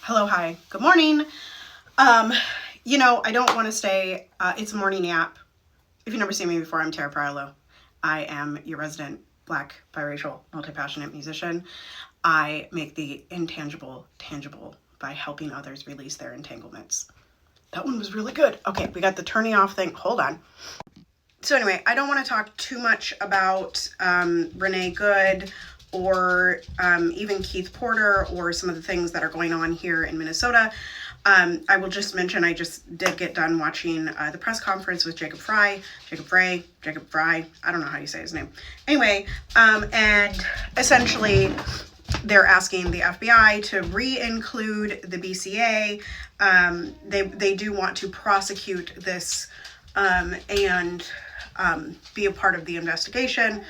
Hello, hi, good morning. I don't want to say it's morning yap. If you've never seen me before, I'm Tara Farlow. I am your resident Black, biracial, multi-passionate musician. I make the intangible tangible by helping others release their entanglements. That one was really good. Okay, we got the turning off thing. Hold on. So anyway, I don't want to talk too much about Renee Good or even Keith Porter or some of the things that are going on here in Minnesota. I will just mention I just did get done watching the press conference with Jacob Frey. I don't know how you say his name. Anyway, and essentially they're asking the FBI to re-include the BCA. They do want to prosecute this and be a part of the investigation.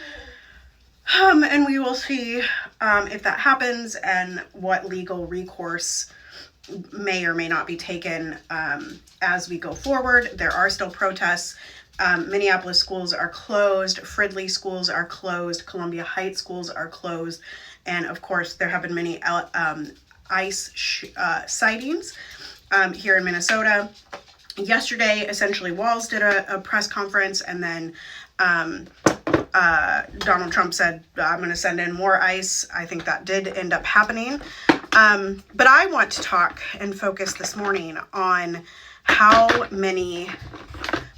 And we will see if that happens and what legal recourse may or may not be taken as we go forward. There are still protests. Minneapolis schools are closed. Fridley schools are closed. Columbia Heights schools are closed. And of course, there have been many ICE sightings here in Minnesota. Yesterday, essentially, Walz did a press conference, and then Donald Trump said, I'm going to send in more ICE. I think that did end up happening. But I want to talk and focus this morning on how many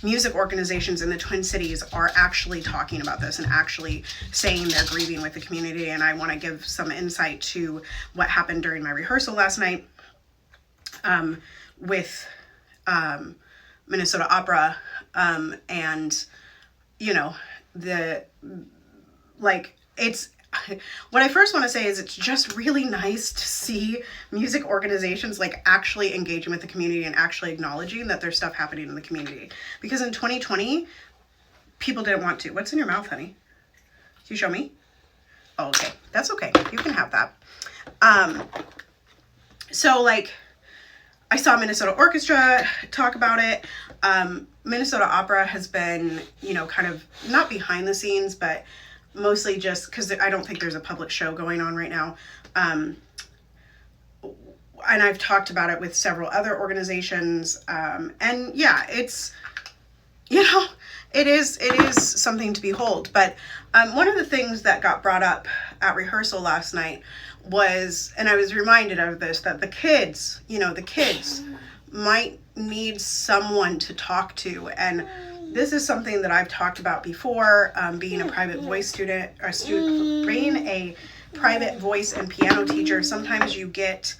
music organizations in the Twin Cities are actually talking about this and actually saying they're grieving with the community. And I want to give some insight to what happened during my rehearsal last night with Minnesota Opera, and it's what I first want to say is it's just really nice to see music organizations actually engaging with the community and actually acknowledging that there's stuff happening in the community, because in 2020 people didn't want to. What's in your mouth, honey? Can you show me? Oh, okay, that's okay, you can have that. I saw Minnesota Orchestra talk about it. Minnesota Opera has been, kind of not behind the scenes, but mostly just because I don't think there's a public show going on right now. And I've talked about it with several other organizations. And yeah, it's, it is something to behold. But one of the things that got brought up at rehearsal last night was, and I was reminded of this, that the kids might need someone to talk to. And this is something that I've talked about before, being a private voice student, being a private voice and piano teacher. Sometimes you get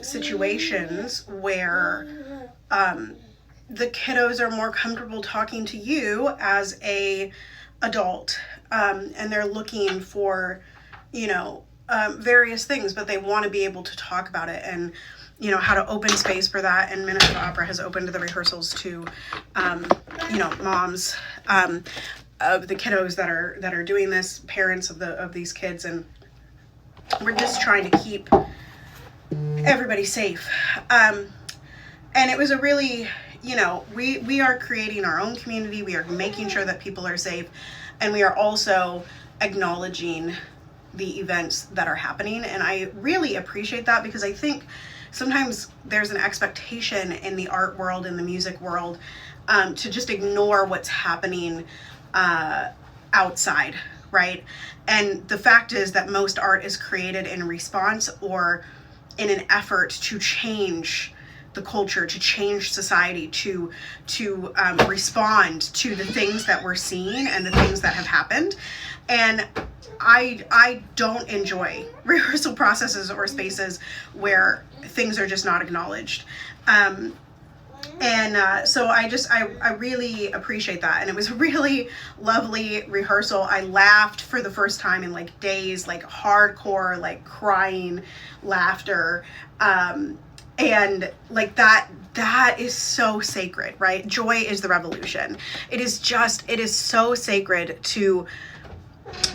situations where the kiddos are more comfortable talking to you as a adult, and they're looking for, various things, but they want to be able to talk about it, and how to open space for that. And Minnesota Opera has opened the rehearsals to moms of the kiddos that are doing this, parents of these kids, and we're just trying to keep everybody safe. And it was a really, we are creating our own community. We are making sure that people are safe, and we are also acknowledging the events that are happening. And I really appreciate that, because I think sometimes there's an expectation in the art world, in the music world, to just ignore what's happening outside, right? And the fact is that most art is created in response or in an effort to change the culture, to change society, to respond to the things that we're seeing and the things that have happened. And I don't enjoy rehearsal processes or spaces where things are just not acknowledged. So I really appreciate that. And it was a really lovely rehearsal. I laughed for the first time in days, hardcore, crying laughter. And that is so sacred, right? Joy is the revolution. It is so sacred to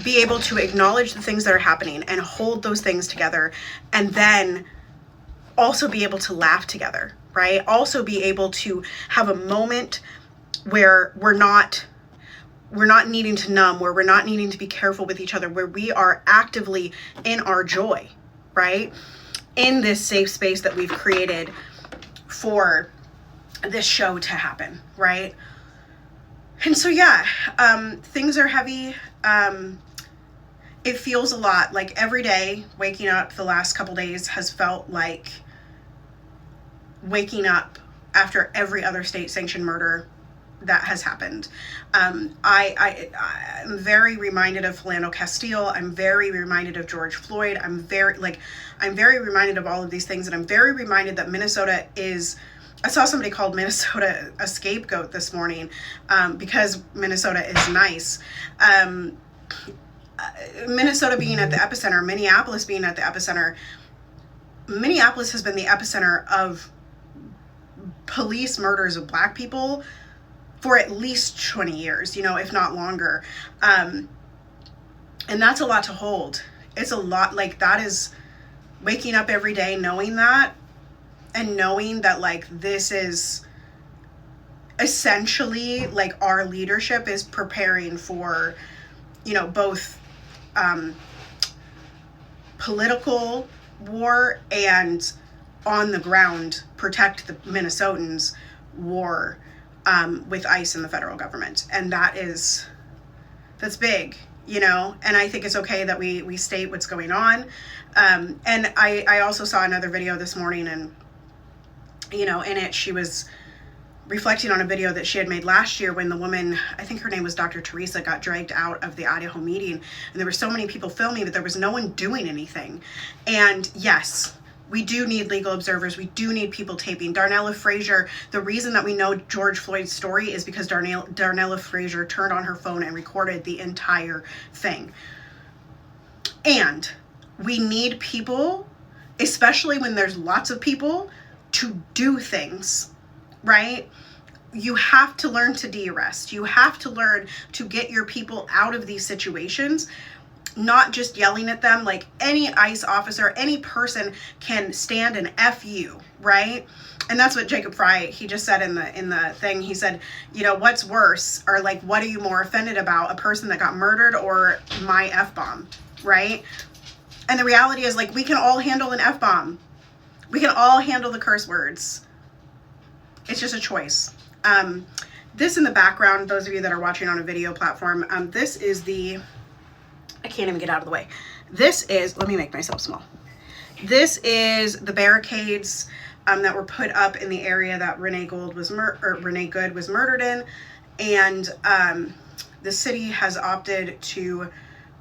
be able to acknowledge the things that are happening and hold those things together, and then also be able to laugh together, right? Also be able to have a moment where we're not needing to numb, where we're not needing to be careful with each other, where we are actively in our joy, right? in this safe space that we've created for this show to happen, right? And so, yeah, things are heavy. It feels a lot like every day waking up the last couple days has felt like waking up after every other state-sanctioned murder that has happened. I'm very reminded of Philando Castile. I'm very reminded of George Floyd. I'm very reminded of all of these things, and I'm very reminded that Minnesota is, I saw somebody called Minnesota a scapegoat this morning, because Minnesota is nice. Minnesota being at the epicenter, Minneapolis being at the epicenter. Minneapolis has been the epicenter of police murders of Black people for at least 20 years, if not longer. And that's a lot to hold. It's a lot, like, that is waking up every day knowing that, and knowing that, like, this is essentially, like, our leadership is preparing for, both political war and on the ground protect the Minnesotans war with ICE and the federal government. And that's big, and I think it's okay that we state what's going on. And I also saw another video this morning, and in it she was reflecting on a video that she had made last year when the woman, I think her name was Dr. Teresa, got dragged out of the Idaho meeting, and there were so many people filming, but there was no one doing anything. And yes, we do need legal observers. We do need people taping. Darnella Frazier, the reason that we know George Floyd's story is because Darnella Frazier turned on her phone and recorded the entire thing. And we need people, especially when there's lots of people, to do things, right? You have to learn to de-arrest. You have to learn to get your people out of these situations, not just yelling at them. Like, any ICE officer, any person can stand and F you, right? And that's what Jacob Fry, he just said in the thing. He said, what's worse, or like, what are you more offended about, a person that got murdered or my F-bomb, right? And the reality is, like, we can all handle an F-bomb. We can all handle the curse words. It's just a choice. This in the background, those of you that are watching on a video platform, this is I can't even get out of the way. This is, let me make myself small. This is the barricades that were put up in the area that Renee Good was murdered in. And the city has opted to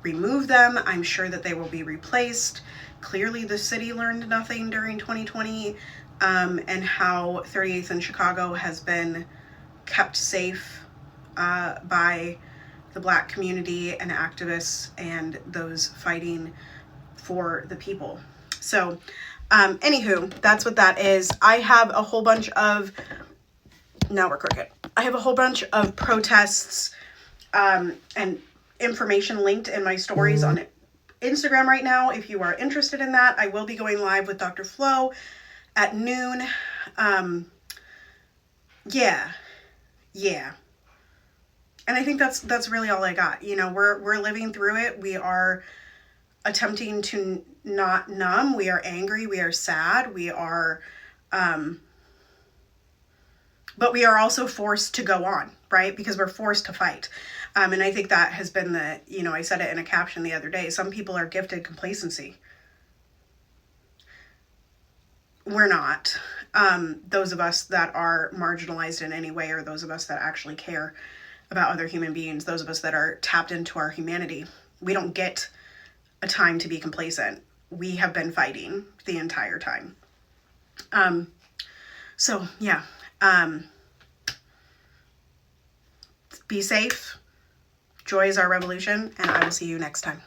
remove them. I'm sure that they will be replaced. Clearly the city learned nothing during 2020, and how 38th and Chicago has been kept safe by the Black community and activists and those fighting for the people. So anywho, that's what that is. I have a whole bunch of, now we're crooked. I have a whole bunch of protests and information linked in my stories on Instagram right now. If you are interested in that, I will be going live with Dr. Flo at noon. Yeah. And I think that's really all I got. We're living through it. We are attempting to not numb. We are angry. We are sad. We are, but we are also forced to go on, right? Because we're forced to fight. And I think that has been I said it in a caption the other day. Some people are gifted complacency. We're not. Those of us that are marginalized in any way, or those of us that actually care about other human beings, those of us that are tapped into our humanity, we don't get a time to be complacent. We have been fighting the entire time. So yeah, be safe. Joy is our revolution, and I will see you next time.